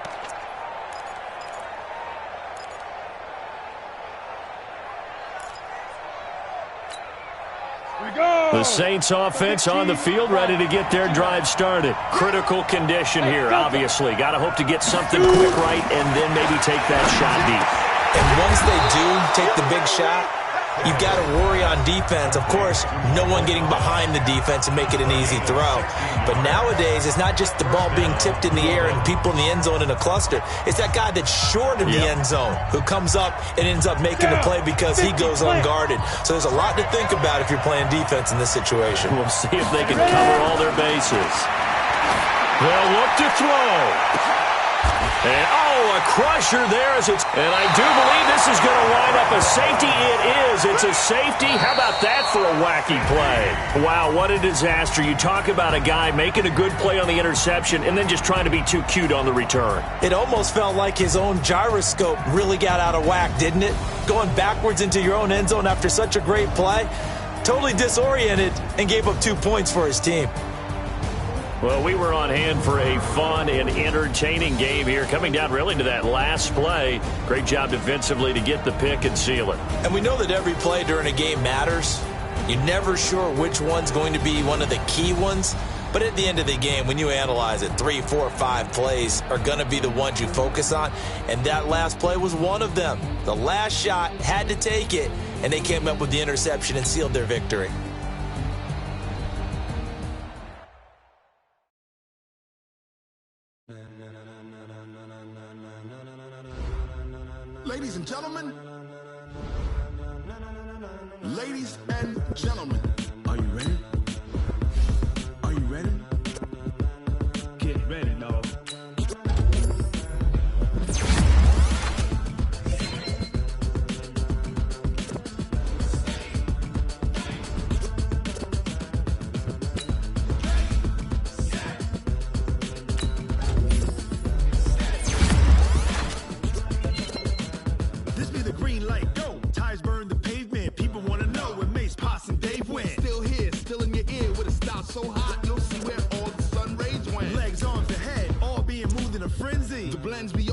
The Saints offense on the field, ready to get their drive started. Critical condition here, obviously. Got to hope to get something quick right and then maybe take that shot deep. And once they do take the big shot, you've got to worry on defense. Of course, no one getting behind the defense and make it an easy throw. But nowadays, it's not just the ball being tipped in the air and people in the end zone in a cluster. It's that guy that's short of the end zone who comes up and ends up making the play because he goes unguarded. So there's a lot to think about if you're playing defense in this situation. We'll see if they can cover all their bases. They'll look to throw. And, oh, a crusher there. And I do believe this is going to wind up a safety. It is. It's a safety. How about that for a wacky play? Wow, what a disaster. You talk about a guy making a good play on the interception and then just trying to be too cute on the return. It almost felt like his own gyroscope really got out of whack, didn't it? Going backwards into your own end zone after such a great play. Totally disoriented and gave up 2 points for his team. Well, we were on hand for a fun and entertaining game here. Coming down really to that last play. Great job defensively to get the pick and seal it. And we know that every play during a game matters. You're never sure which one's going to be one of the key ones. But at the end of the game, when you analyze it, 3, 4, 5 plays are going to be the ones you focus on. And that last play was one of them. The last shot had to take it, and they came up with the interception and sealed their victory. Ladies and gentlemen, are you ready? Are you ready? Get ready, dog. So hot, you'll see where all the sun rays went. Legs, arms, and head, all being moved in a frenzy. The blends be